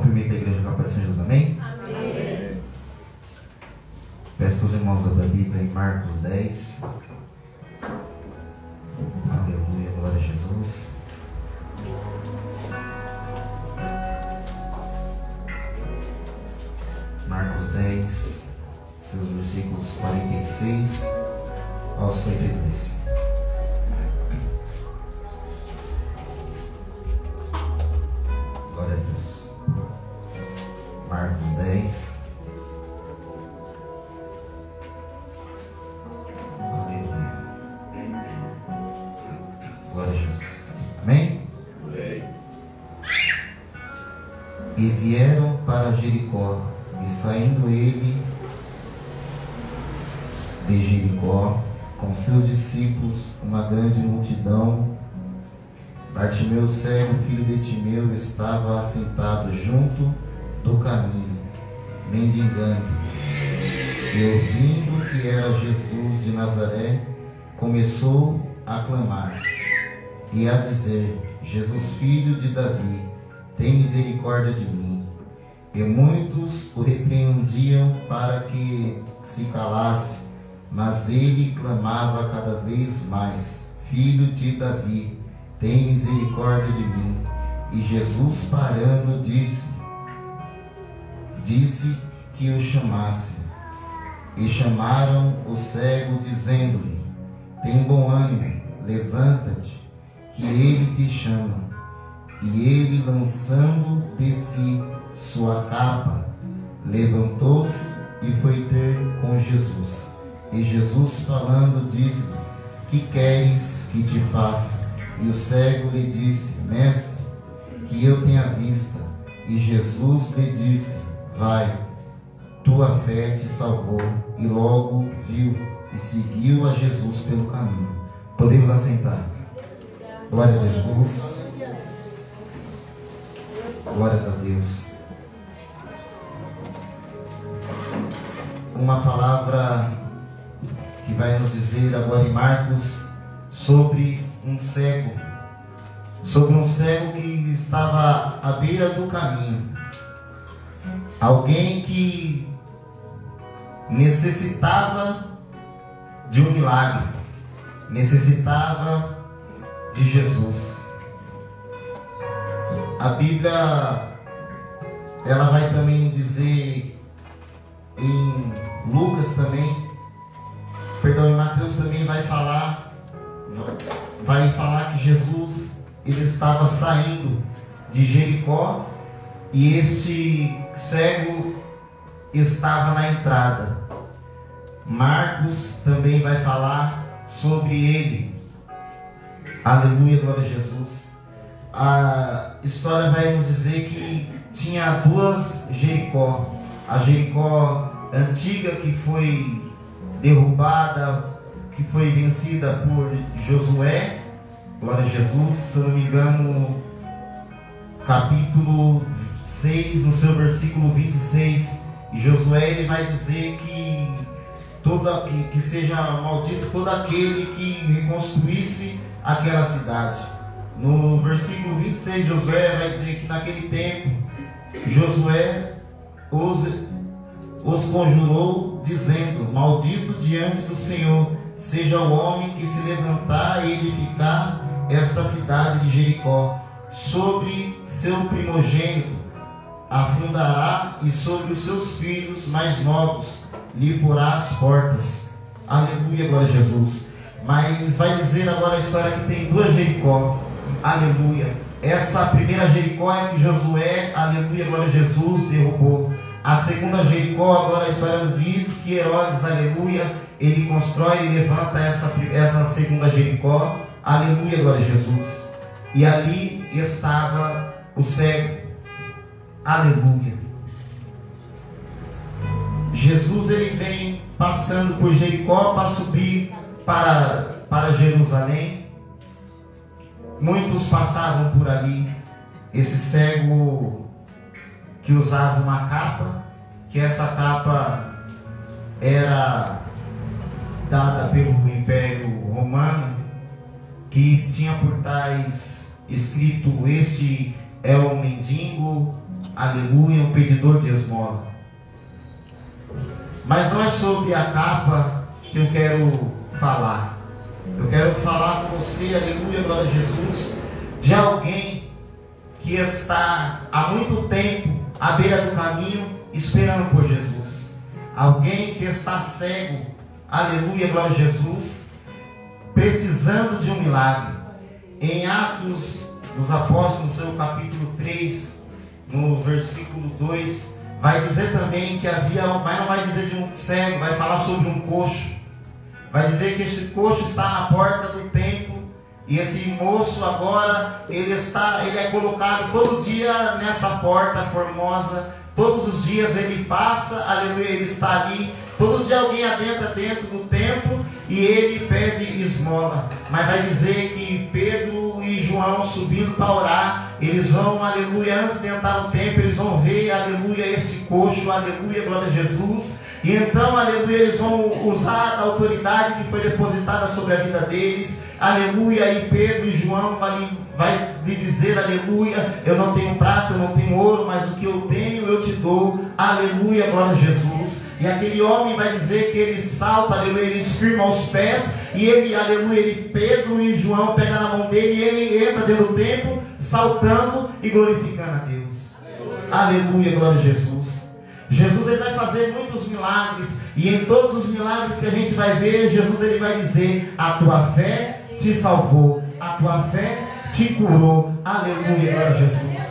Cumprimento a igreja com a paz de Jesus, amém? Amém. Peço que os irmãos abram a Bíblia em Marcos 10. Aleluia, glória a Jesus. Marcos 10, seus versículos 46 ao 52. Glória a Deus. Marcos 10. Aleluia. Glória a Jesus. Amém? Amém. E vieram para Jericó, e saindo ele de Jericó, com seus discípulos, uma grande multidão, Bartimeu cego, filho de Timeu, estava assentado junto do caminho, mendigando. E ouvindo que era Jesus de Nazaré, começou a clamar e a dizer: Jesus, filho de Davi, tem misericórdia de mim. E muitos o repreendiam para que se calasse, mas ele clamava cada vez mais: Filho de Davi, tem misericórdia de mim. E Jesus, parando, disse que o chamasse. E chamaram o cego, dizendo-lhe: Tem bom ânimo, levanta-te, que ele te chama. E ele, lançando de si sua capa, levantou-se e foi ter com Jesus. E Jesus, falando, disse-lhe: Que queres que te faça? E o cego lhe disse: Mestre, que eu tenha vista. E Jesus lhe disse: Vai, tua fé te salvou. E logo viu e seguiu a Jesus pelo caminho. Podemos assentar. Glórias a Jesus. Glórias a Deus. Uma palavra que vai nos dizer agora em Marcos sobre um cego que estava à beira do caminho, alguém que necessitava de um milagre, necessitava de Jesus. A Bíblia, ela vai também dizer em Lucas também, em Mateus também vai falar que Jesus, ele estava saindo de Jericó e este cego estava na entrada. Marcos também vai falar sobre ele. Aleluia, glória a Jesus. A história vai nos dizer que tinha duas Jericó. A Jericó antiga, que foi derrubada, que foi vencida por Josué, glória a Jesus, se eu não me engano, capítulo 6, no seu versículo 26, e Josué, ele vai dizer que seja maldito todo aquele que reconstruísse aquela cidade. No versículo 26, Josué vai dizer que naquele tempo, Josué os conjurou, dizendo: Maldito diante do Senhor seja o homem que se levantar e edificar esta cidade de Jericó. Sobre seu primogênito a fundará, e sobre os seus filhos mais novos lhe porá as portas. Aleluia, glória a Jesus. Mas vai dizer agora a história que tem duas Jericó. Aleluia. Essa primeira Jericó é que Josué, aleluia, glória a Jesus, derrubou. A segunda Jericó, agora a história nos diz que Herodes, aleluia, ele constrói e levanta essa segunda Jericó. Aleluia, glória a Jesus. E ali estava o cego. Aleluia. Jesus, ele vem passando por Jericó para subir para Jerusalém. Muitos passavam por ali. Esse cego que usava uma capa, que essa capa era dada pelo Império Romano, que tinha por trás escrito: Este é o mendigo aleluia, um pedidor de esmola. Mas não é sobre a capa que eu quero falar. Eu quero falar com você, aleluia, glória a Jesus, de alguém que está há muito tempo à beira do caminho esperando por Jesus. Alguém que está cego, aleluia, glória a Jesus, precisando de um milagre. Em Atos dos Apóstolos, no seu capítulo 3, no versículo 2, vai dizer também que havia, mas não vai dizer de um cego, vai falar sobre um coxo. Vai dizer que este coxo está na porta do templo, e esse moço agora, ele é colocado todo dia nessa porta formosa, todos os dias ele passa, aleluia, ele está ali, todo dia alguém adentra dentro do templo, e ele pede esmola. Mas vai dizer que Pedro e João subindo para orar, eles vão, aleluia, antes de entrar no templo, eles vão ver, aleluia, este coxo, aleluia, glória a Jesus. E então, aleluia, eles vão usar a autoridade que foi depositada sobre a vida deles, aleluia, e Pedro e João vai lhe dizer, aleluia, eu não tenho prata, eu não tenho ouro, mas o que eu tenho eu te dou, aleluia, glória a Jesus. E aquele homem vai dizer que ele salta, aleluia, ele firma os pés, e ele, aleluia, Pedro e João pegam na mão dele, e ele entra dentro do templo, saltando e glorificando a Deus. Aleluia, glória a Jesus. Jesus, ele vai fazer muitos milagres, e em todos os milagres que a gente vai ver, Jesus, ele vai dizer, a tua fé te salvou, a tua fé te curou. Aleluia, glória a Jesus.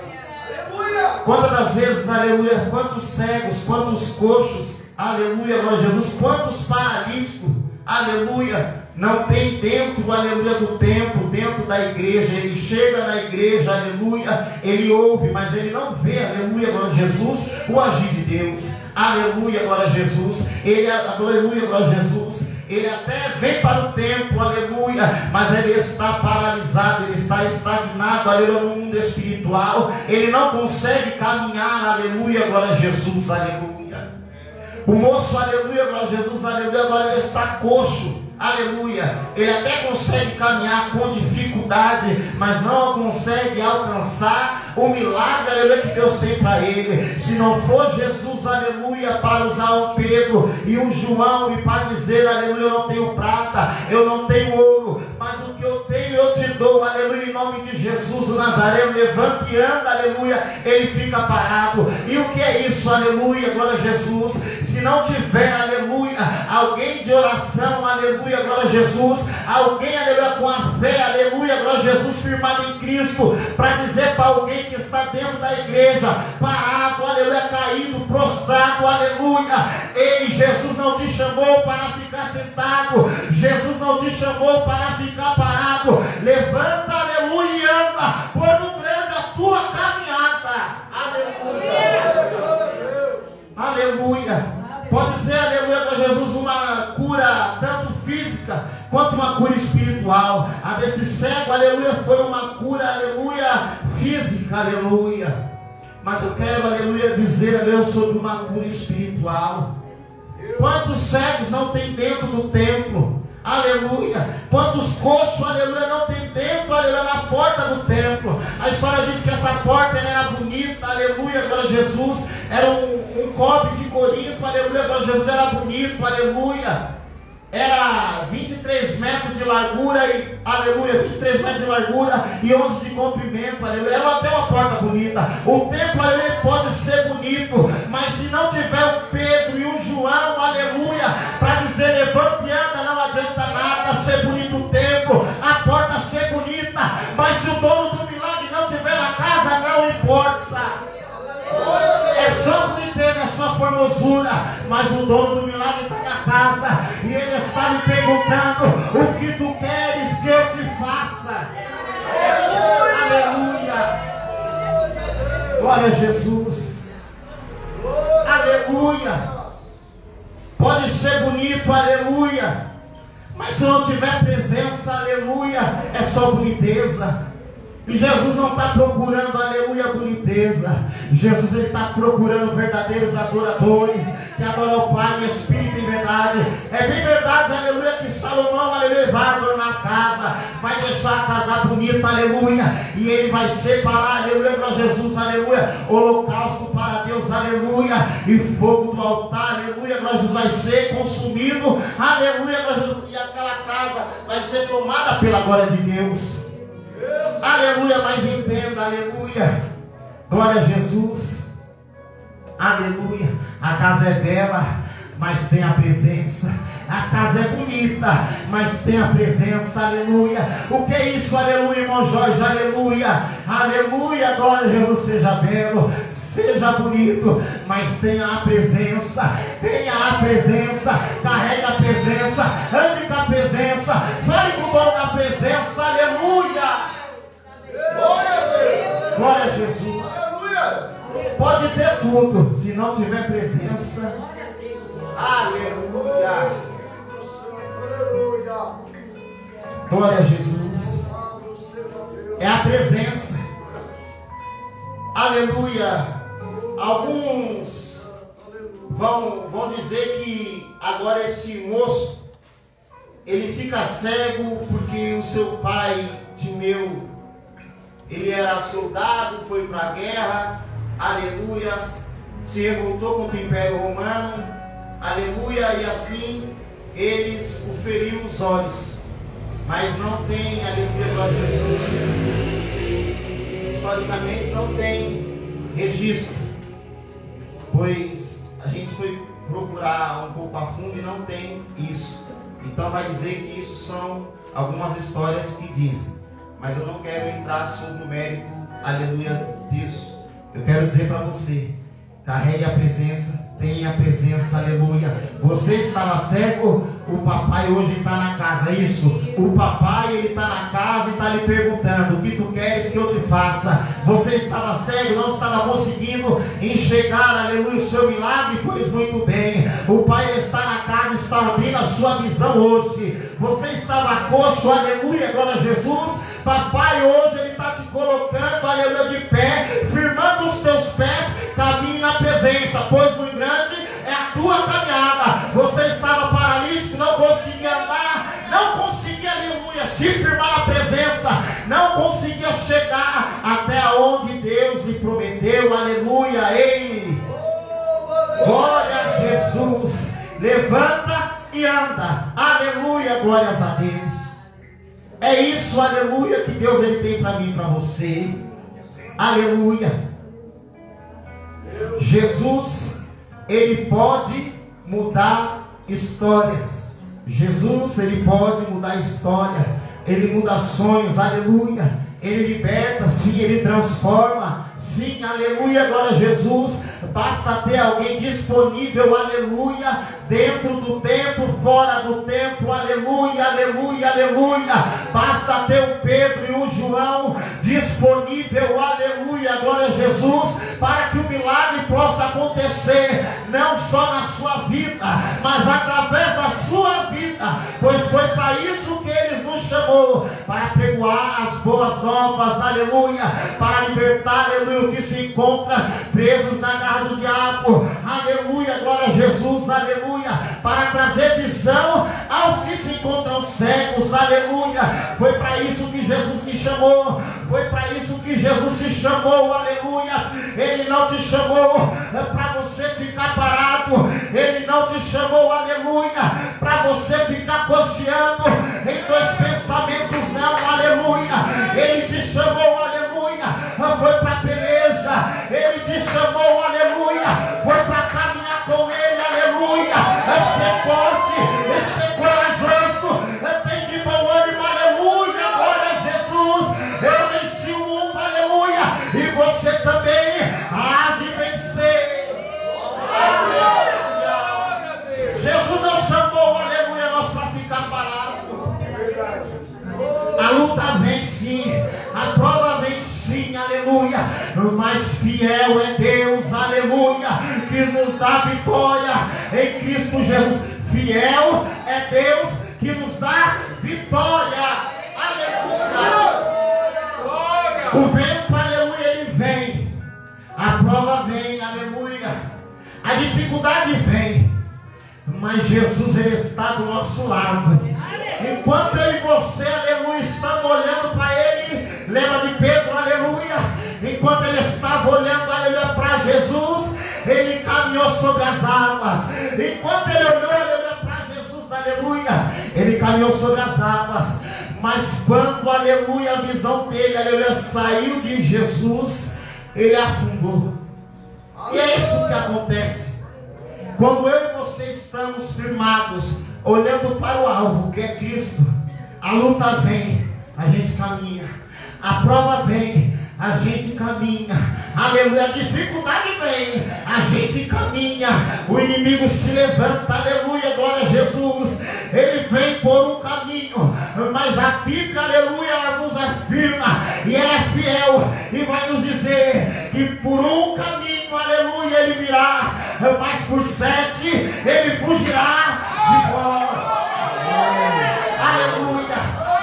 Quantas das vezes, aleluia, quantos cegos, quantos coxos, aleluia, glória a Jesus, quantos paralíticos, aleluia, não tem dentro, aleluia, do templo, dentro da igreja. Ele chega na igreja, aleluia, ele ouve, mas ele não vê, aleluia, glória a Jesus, o agir de Deus. Aleluia, glória a Jesus. Aleluia, glória a Jesus. Ele até vem para o templo, aleluia, mas ele está paralisado, ele está estagnado, aleluia, no mundo espiritual. Ele não consegue caminhar, aleluia, glória a Jesus, aleluia. O moço, aleluia, glória a Jesus, aleluia, agora ele está coxo. Aleluia, ele até consegue caminhar com dificuldade, mas não consegue alcançar o milagre, aleluia, que Deus tem para ele. Se não for Jesus, aleluia, para usar o Pedro e o João e para dizer, aleluia, eu não tenho prata, eu não tenho ouro, mas o que eu tenho eu te dou, aleluia, em nome de Jesus o Nazareno, levante e anda, aleluia, ele fica parado. E o que é isso, aleluia, glória a Jesus? Se não tiver, aleluia, alguém de oração, aleluia, glória a Jesus, alguém, aleluia, com a fé, aleluia, glória a Jesus, firmado em Cristo, para dizer para alguém que está dentro da igreja, parado, aleluia, caído, prostrado, aleluia, ei, Jesus não te chamou para ficar sentado, Jesus não te chamou para ficar parado. Levanta, aleluia, e anda, por no grande a tua caminhada, aleluia, aleluia. Pode ser, aleluia, para Jesus, uma cura tanto física quanto uma cura espiritual. A desse cego, aleluia, foi uma cura, aleluia, física, aleluia. Mas eu quero, aleluia, dizer, aleluia, sobre uma cura espiritual. Quantos cegos não tem dentro do templo? Aleluia. Quantos coxos, aleluia, não tem dentro, aleluia, na porta do templo. A história diz que essa porta era bonita, aleluia, glória a Jesus. Era um cobre de Corinto, aleluia, glória a Jesus, era bonito, aleluia. Era 23 metros de largura e, aleluia, 23 metros de largura e 11 de comprimento, aleluia. Era até uma porta bonita. O templo, aleluia, pode ser bonito, mas se não tiver o Pedro e o João, aleluia, para dizer levante e anda, não adianta nada ser bonito o templo, a porta ser bonita, mas se o dono do milagre não tiver na casa, não importa. É só boniteza, é só formosura, mas o dono do milagre está na casa e ele está lhe perguntando: o que tu queres que eu te faça? Aleluia, glória a Jesus, aleluia. Pode ser bonito, aleluia, mas se não tiver presença, aleluia, é só boniteza. E Jesus não está procurando, aleluia, boniteza. Jesus, ele está procurando verdadeiros adoradores que adoram o Pai em espírito e verdade. É bem verdade, aleluia, que Salomão, aleluia, vai adornar a casa, vai deixar a casa bonita, aleluia, e ele vai separar, aleluia, para Jesus, aleluia, holocausto para Deus, aleluia, e fogo do altar, aleluia, para Jesus vai ser consumido, aleluia, para Jesus, e aquela casa vai ser tomada pela glória de Deus. Aleluia, mas entenda, aleluia, glória a Jesus, aleluia, a casa é bela, mas tem a presença. A casa é bonita, mas tem a presença, aleluia. O que é isso, aleluia, irmão Jorge, aleluia, aleluia, glória a Jesus. Seja belo, seja bonito, mas tenha a presença, carregue a presença, ande com a presença, fale com o dono da presença, aleluia. Glória a Deus, glória a Jesus. Aleluia. Pode ter tudo, se não tiver presença, aleluia. Glória a Jesus. É a presença. Aleluia. Alguns vão dizer que agora esse moço, ele fica cego porque o seu pai, Timeu, ele era soldado, foi para a guerra, aleluia, se revoltou contra o Império Romano, aleluia, e assim eles o feriu os olhos, mas não tem, aleluia, glória a Jesus, historicamente não tem registro, pois a gente foi procurar um pouco a fundo e não tem isso. Então vai dizer que isso são algumas histórias que dizem, mas eu não quero entrar sobre o mérito, aleluia, disso. Eu quero dizer para você, carregue a presença, tenha a presença, aleluia. Você estava cego, o papai hoje está na casa, isso. O papai, ele está na casa e está lhe perguntando: o que tu queres que eu te faça? Você estava cego, não estava conseguindo enxergar, aleluia, o seu milagre? Pois muito bem, o pai, ele está na casa, está abrindo a sua visão hoje. Você estava coxo, aleluia, glória a Jesus. Papai hoje, ele está te colocando, aleluia, de pé, firmando os teus pés, caminhe na presença, pois muito grande é a tua caminhada. Você estava paralítico, não conseguia andar, não conseguia, aleluia, se firmar na presença, não conseguia chegar até onde Deus lhe prometeu, aleluia. Ei, glória a Jesus, levanta e anda, aleluia, glórias a Deus. É isso, aleluia, que Deus, ele tem para mim e para você, aleluia. Jesus, ele pode mudar histórias. Jesus, ele pode mudar história. Ele muda sonhos, aleluia. Ele liberta, sim, ele transforma, sim, aleluia, glória a Jesus. Basta ter alguém disponível, aleluia, dentro do tempo, fora do tempo, aleluia, aleluia, aleluia. Basta ter o Pedro e o João disponível, aleluia, glória a Jesus, para que o milagre possa acontecer, não só na sua vida, mas através da sua vida, pois foi para isso que eles nos chamou, para pregoar as boas novas, aleluia, para libertar, aleluia, o que se encontra presos na garra do diabo, aleluia, glória a Jesus, aleluia, para trazer visão aos que se encontram cegos, aleluia. Foi para isso que Jesus me chamou, foi para isso que Jesus te chamou, aleluia. Ele não te chamou para você ficar parado, ele não te chamou, aleluia, para você ficar cocheando em dois pensamentos, não, aleluia. Ele te chamou, aleluia, foi para peleja, ele te chamou, aleluia, foi para caminhar com ele, aleluia. É ser forte, é ser corajoso, tem de bom ânimo, aleluia, glória a Jesus. Eu venci o mundo, aleluia, e você também há de vencer, aleluia. Jesus não chamou, aleluia, nós para ficar parado. A luta vem sim, a prova vem sim, aleluia, mas fiel é Deus, aleluia, que nos dá vitória em Cristo Jesus. Fiel é Deus que nos dá vitória, aleluia. Glória. dificuldade vem, mas Jesus, ele está do nosso lado. Enquanto eu e você, aleluia, estamos olhando para ele, lembra de Pedro, aleluia, enquanto ele estava olhando, aleluia, para Jesus, ele caminhou sobre as águas. Enquanto ele olhou, aleluia, para Jesus, aleluia, ele caminhou sobre as águas. Mas quando, aleluia, a visão dele, aleluia, saiu de Jesus, ele afundou. E é isso que acontece quando eu e você estamos firmados, olhando para o alvo, que é Cristo. A luta vem, a gente caminha. A prova vem, a gente caminha. Aleluia, a dificuldade vem, a gente caminha. O inimigo se levanta, aleluia, glória a Jesus. Ele vem por um caminho, mas a Bíblia, aleluia, ela nos afirma, e ela é fiel, e vai nos dizer que por um caminho, aleluia, ele virá, mas por 7 ele fugirá de vós. Aleluia.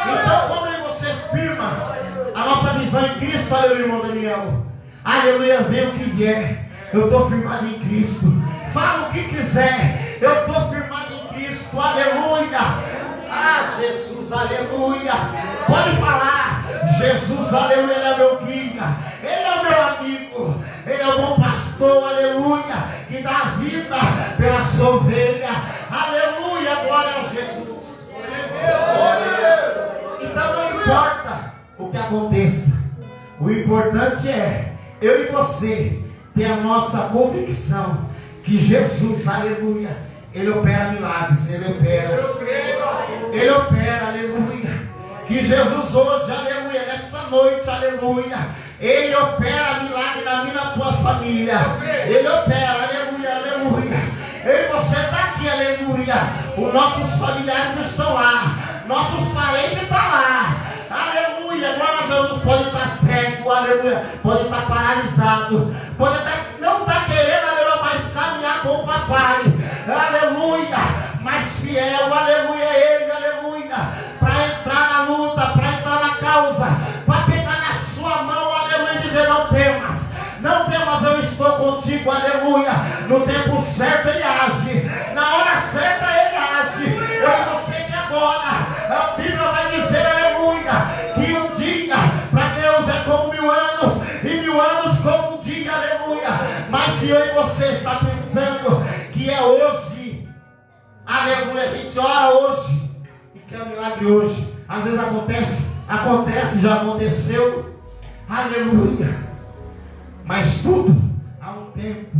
Então, quando eu e você firma a nossa visão em Cristo, aleluia, irmão Daniel, aleluia, vem o que vier, eu estou firmado em Cristo. Fala o que quiser, eu estou firmado em Cristo, aleluia. Ah, Jesus, aleluia. Pode falar, Jesus, aleluia, ele é meu guia, ele é o meu amigo, ele é o bom pastor, aleluia, que dá vida pela sua ovelha, aleluia, glória a Jesus. Então não importa o que aconteça, o importante é eu e você ter a nossa convicção que Jesus, aleluia, ele opera milagres, ele opera, aleluia, que Jesus hoje, aleluia, nessa noite, aleluia, ele opera milagre na minha, na tua família, ele opera, aleluia, aleluia. Eu e você está aqui, aleluia, os nossos familiares estão lá, nossos parentes estão lá, aleluia, glória a Jesus. Pode estar cego, aleluia, pode estar paralisado, pode até não estar querendo, aleluia, mais caminhar com o papai, aleluia, mas fiel, aleluia, ele, aleluia, para entrar na luta, para entrar na causa, para pegar na sua mão, aleluia, e dizer: não temas, não temas, eu estou contigo, aleluia. No tempo certo ele age, na hora certa ele age. Eu sei que agora a Bíblia vai dizer, aleluia, que um dia para Deus é como 1000 anos, e 1000 anos como um dia, aleluia. Mas se eu e você está pensando que é hoje, aleluia, a gente ora hoje e quer um milagre hoje. Às vezes acontece, já aconteceu, aleluia. Mas tudo há um tempo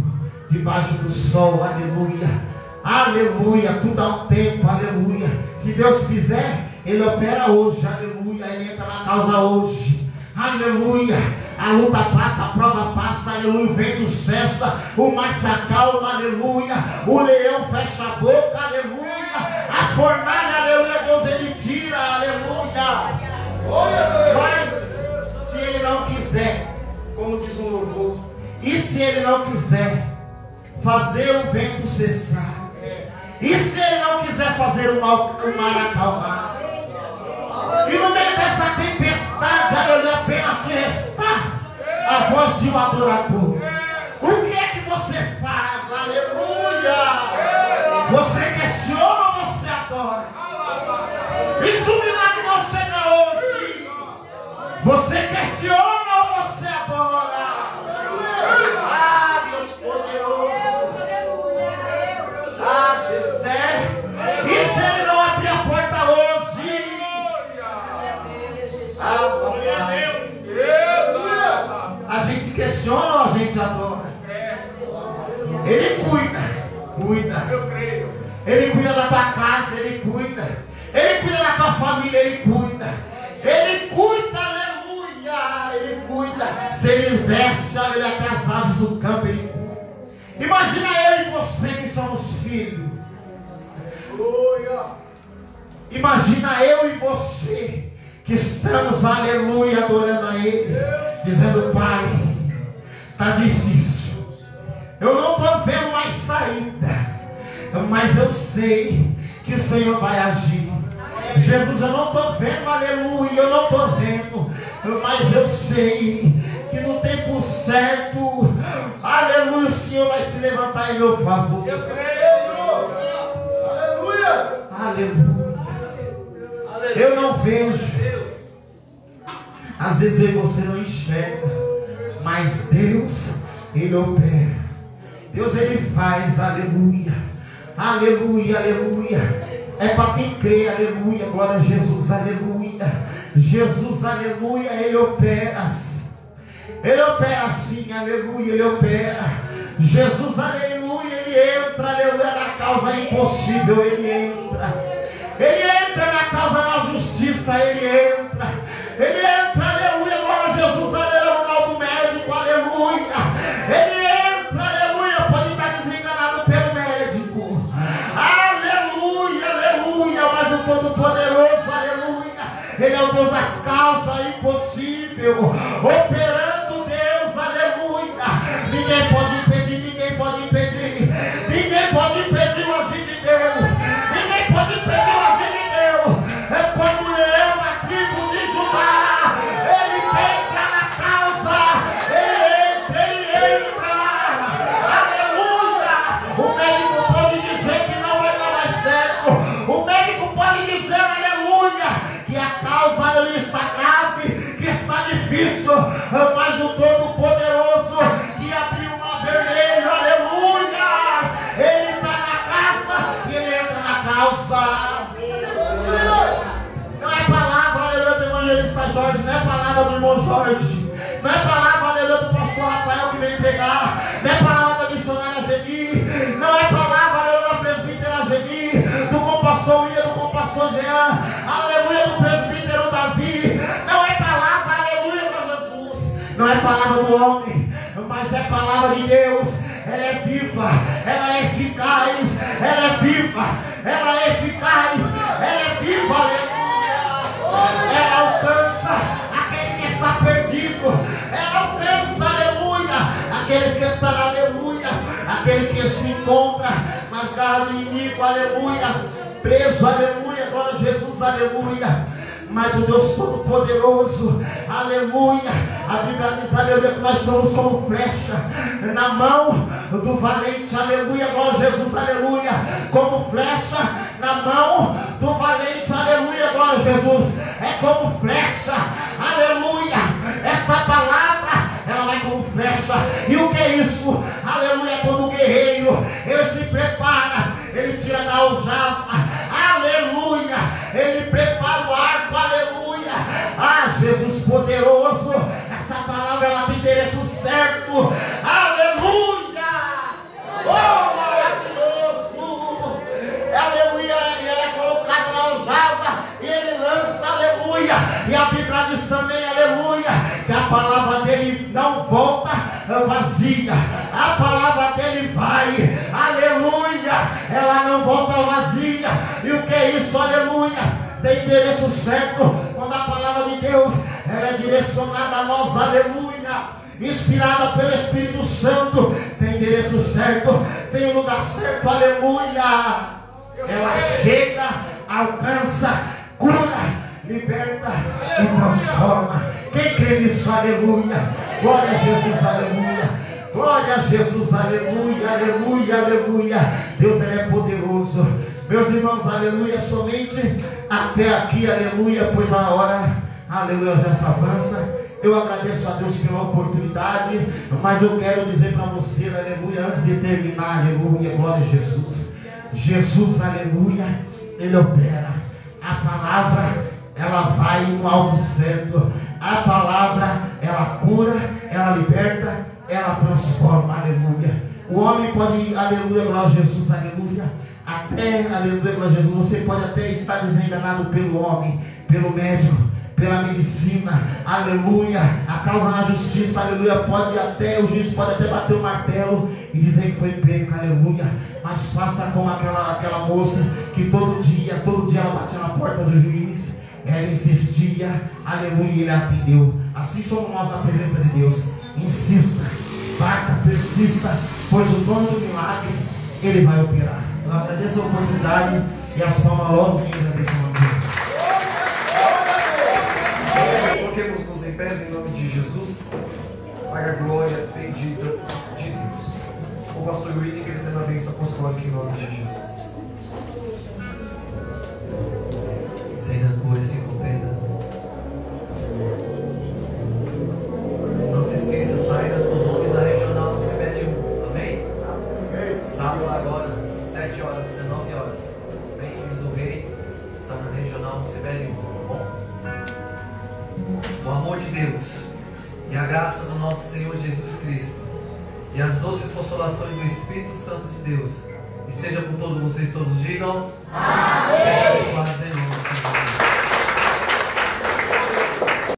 debaixo do sol, aleluia, aleluia, tudo há um tempo, aleluia. Se Deus quiser, ele opera hoje, aleluia, ele entra na causa hoje, aleluia. A luta passa, a prova passa, aleluia, o vento cessa, o mar se acalma, aleluia, o leão fecha a boca, aleluia, a fornalha, aleluia, Deus ele tira, aleluia. Mas se ele não quiser, como diz o louvor, e se ele não quiser fazer o vento cessar, e se ele não quiser fazer o mar acalmar, e no meio dessa tempestade, aleluia, apenas te restar a voz de um adorador, o que é que você faz? Aleluia. Você questiona ou você adora? Isso o milagre não chega hoje. Você questiona ou você adora? Ah, Deus poderoso. Ah, Jesus é. E se ele não abrir a porta hoje? Ah, papai. A gente questiona ou a gente adora? Ele cuida. Ele cuida da tua casa, ele cuida. Ele cuida da tua família, ele cuida. Ele cuida, aleluia. Ele cuida. Se ele veste, aleluia, até as aves do campo, ele cuida. Imagina eu e você que somos filhos. Imagina eu e você que estamos, aleluia, adorando a Ele, dizendo: Pai, está difícil, eu não estou vendo mais saída, mas eu sei que o Senhor vai agir. Jesus, eu não estou vendo, aleluia, eu não estou vendo, mas eu sei que no tempo certo, aleluia, o Senhor vai se levantar em meu favor. Eu creio. Aleluia. Aleluia. Eu não vejo. Às vezes você não enxerga, mas Deus, Ele opera. Deus, Ele faz, aleluia. Aleluia, aleluia. É para quem crê, aleluia. Glória a Jesus, aleluia. Jesus, aleluia, Ele opera. Ele opera assim, aleluia, Ele opera. Jesus, aleluia, Ele entra, aleluia, na causa impossível, Ele entra. Ele entra na causa da justiça, Ele entra. Ele entra, aleluia, glória a Jesus, aleluia, no mal do médico, aleluia. Ele entra, aleluia, pode estar desenganado pelo médico. Aleluia, aleluia, mas o Todo-Poderoso, aleluia. Ele é o Deus das causas impossíveis, operando Deus, aleluia. Ninguém pode impedir, ninguém pode impedir. Ninguém pode impedir o agir de Deus. Ninguém pode impedir o agir de Deus. É quando o leão da tribo de Judá, ele entra na causa, ele entra, aleluia. O médico pode dizer que não vai dar mais certo. O médico pode dizer, aleluia, que a causa ali está grave, que está difícil, mas o Todo-Poderoso que abriu o mar vermelho, aleluia, Ele está na casa e Ele entra na causa. Não é palavra, aleluia, do evangelista Jorge, não é palavra do irmão Jorge, não é palavra, aleluia, do pastor Rafael que vem pregar, não é palavra da missionária Geni, não é palavra, aleluia, da presbítera Geni, do compastor William, do compastor Jean, aleluia, do presbítero Davi, não é palavra, aleluia, de Jesus, não é palavra do homem, mas é palavra de Deus. Ela é viva, ela é eficaz, ela é viva, ela é eficaz, ela é viva, aleluia. Ela alcança aquele que está perdido, ela alcança, aleluia, aquele que está, aleluia, aquele que se encontra nas garras do inimigo, aleluia, preso, aleluia, glória a Jesus, aleluia. Mas o Deus Todo-Poderoso, aleluia, a Bíblia diz, aleluia, que nós somos como flecha na mão do valente, aleluia, glória a Jesus, aleluia, como flecha na mão do valente, aleluia, glória a Jesus, é como flecha, aleluia, essa palavra, ela vai como flecha. E o que é isso? Aleluia, quando o guerreiro, ele se prepara, ele tira da aljava, aleluia, ele prepara o arco, aleluia. Ah, Jesus poderoso, essa palavra ela tem endereço certo, aleluia. Oh, maravilhoso, aleluia. E ela é colocada na aljava e ele lança, aleluia. E a Bíblia diz também, aleluia, que a palavra dele não volta vazia, a palavra dele vai, aleluia, ela não volta vazia. E o que é isso, aleluia? Tem endereço certo. Quando a palavra de Deus ela é direcionada a nós, aleluia, inspirada pelo Espírito Santo, tem endereço certo, tem o lugar certo, aleluia. Ela chega, alcança, cura, liberta e transforma. Quem crê nisso, aleluia, glória a Jesus, aleluia. Glória a Jesus, aleluia, aleluia, aleluia. Deus ele é poderoso. Meus irmãos, aleluia, somente até aqui, aleluia, pois a hora, aleluia, já se avança. Eu agradeço a Deus pela oportunidade, mas eu quero dizer para você, aleluia, antes de terminar, aleluia, glória a Jesus. Jesus, aleluia, ele opera. A palavra, ela vai no alvo certo. A palavra, ela cura, ela liberta, ela transforma, aleluia. O homem pode, aleluia, glória a Jesus, aleluia. Até, aleluia, glória a Jesus, você pode até estar desenganado pelo homem, pelo médico, pela medicina, aleluia, a causa na justiça, aleluia, pode até, o juiz pode até bater o martelo e dizer que foi pego, aleluia, mas faça como aquela moça que todo dia ela batia na porta do juiz, ela insistia, aleluia, e ele atendeu. Assim somos nós na presença de Deus. Insista, bata, persista, pois o dono do milagre, ele vai operar. Eu agradeço a oportunidade e as palmas logo vêm agradecer o nome de Jesus. Coloquemos-nos em pés em nome de Jesus. para a glória bendita de Deus. O pastor William, que ele tem a bênção apostólica em nome de Jesus. Sem rancor e sem contenda. Não se esqueça, saída dos homens da regional no CBL1. Amém? Sábado agora, 7 horas, 19 horas. Bem, Filhos do Rei está na regional no CBL1. Tá bom? O amor de Deus e a graça do nosso Senhor Jesus Cristo e as doces consolações do Espírito Santo de Deus esteja com todos vocês, todos digam amém. Seja abençoado.